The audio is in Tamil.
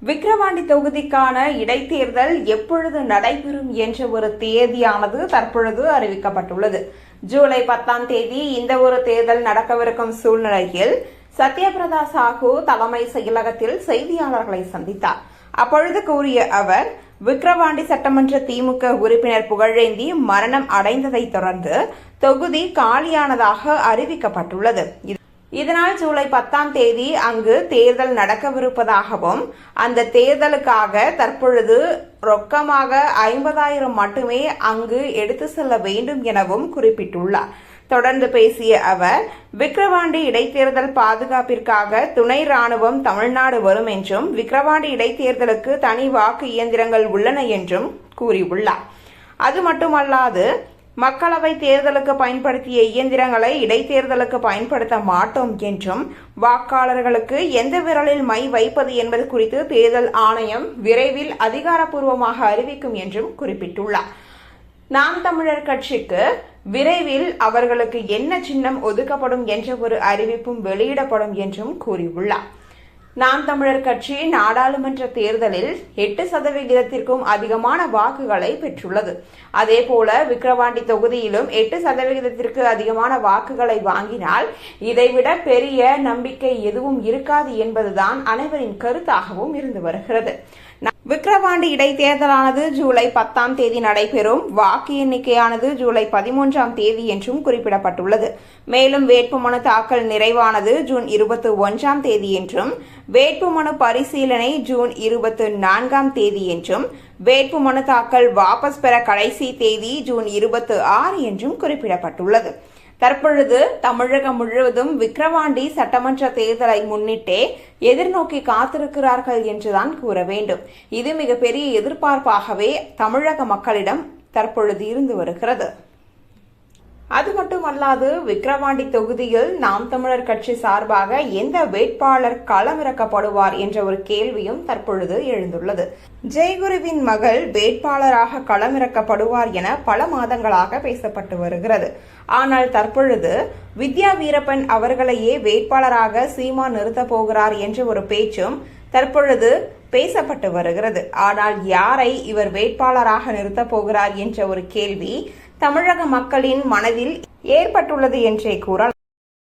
விக்கிரவாண்டி தொகுதிக்கான இடைத்தேர்தல் எப்பொழுது நடைபெறும் என்ற ஒரு தேதியானது தற்பொழுது அறிவிக்கப்பட்டுள்ளது. ஜூலை 10ஆம் தேதி இந்த ஒரு தேர்தல் நடக்கவிருக்கும் சூழ்நிலையில் சத்யபிரதா சாஹூ தலைமை செயலகத்தில் செய்தியாளர்களை சந்தித்தார். அப்பொழுது கூறிய அவர், விக்கிரவாண்டி சட்டமன்ற திமுக உறுப்பினர் புகழேந்தி மரணம் அடைந்ததை தொடர்ந்து தொகுதி காலியானதாக அறிவிக்கப்பட்டுள்ளது. இதனால் ஜூலை 10ஆம் தேதி அங்கு தேர்தல் நடக்கவிருப்பதாகவும் அந்த தேர்தலுக்காக தற்பொழுது ரொக்கமாக 50,000 மட்டுமே அங்கு எடுத்து செல்ல வேண்டும் எனவும் குறிப்பிட்டுள்ளார். தொடர்ந்து பேசிய அவர், விக்கிரவாண்டி இடைத்தேர்தல் பாதுகாப்பிற்காக துணை ராணுவம் தமிழ்நாடு வரும் என்றும் விக்கிரவாண்டி இடைத்தேர்தலுக்கு தனி வாக்கு இயந்திரங்கள் உள்ளன என்றும் கூறியுள்ளார். அது மட்டுமல்லாது, மக்களவை தேர்தலுக்கு பயன்படுத்திய இயந்திரங்களை இடைத்தேர்தலுக்கு பயன்படுத்த மாட்டோம் என்றும், வாக்காளர்களுக்கு எந்த விரலில் மை வைப்பது என்பது குறித்து தேர்தல் ஆணையம் விரைவில் அதிகாரப்பூர்வமாக அறிவிக்கும் என்றும் குறிப்பிட்டுள்ளார். நாம் தமிழர் கட்சிக்கு விரைவில் அவர்களுக்கு என்ன சின்னம் ஒதுக்கப்படும் என்ற ஒரு அறிவிப்பும் வெளியிடப்படும் என்றும் கூறியுள்ளார். நாம் தமிழர் கட்சி நாடாளுமன்ற தேர்தலில் 8% அதிகமான வாக்குகளை பெற்றுள்ளது. அதேபோல விக்கிரவாண்டி தொகுதியிலும் 8% அதிகமான வாக்குகளை வாங்கினால் இதைவிட பெரிய நம்பிக்கை எதுவும் இருக்காது என்பதுதான் அனைவரின் கருத்தாகவும் இருந்து வருகிறது. விக்கிரவாண்டி இடைத்தேர்தலானது ஜூலை 10ஆம் தேதி நடைபெறும். வாக்கு எண்ணிக்கையானது ஜூலை 13ஆம் தேதி என்றும் குறிப்பிடப்பட்டுள்ளது. மேலும் வேட்புமனு தாக்கல் நிறைவானது ஜூன் 21ஆம் தேதி என்றும், வேட்புமனு பரிசீலனை ஜூன் 24ஆம் தேதி என்றும், வேட்புமனு தாக்கல் வாபஸ் பெற கடைசி தேதி ஜூன் 26 என்றும் குறிப்பிடப்பட்டுள்ளது. தற்பொழுது தமிழகம் முழுவதும் விக்கிரவாண்டி சட்டமன்ற தேர்தலை முன்னிட்டே எதிர்நோக்கி காத்திருக்கிறார்கள் என்றுதான் கூற வேண்டும். இது மிகப்பெரிய எதிர்பார்ப்பாகவே தமிழக மக்களிடம் தற்பொழுது இருந்து வருகிறது. அது மட்டுமல்லாது, விக்கிரவாண்டி தொகுதியில் நாம் தமிழர் கட்சி சார்பாக எந்த வேட்பாளர் களமிறக்கப்படுவார் என்ற ஒரு கேள்வியும் தற்பொழுது எழுந்துள்ளது. ஜெயகுருவின் மகள் வேட்பாளராக களமிறக்கப்படுவார் என பல மாதங்களாக பேசப்பட்டு வருகிறது. ஆனால் தற்பொழுது வித்யா வீரப்பன் அவர்களையே வேட்பாளராக சீமான் நிறுத்தப் போகிறார் என்ற ஒரு பேச்சும் தற்பொழுது பேசப்பட்டு வருகிறது. ஆனால் யாரை இவர் வேட்பாளராக நிறுத்தப் போகிறார் என்ற ஒரு கேள்வி தமிழக மக்களின் மனதில் ஏற்பட்டுள்ளது என்றே கூறலாம்.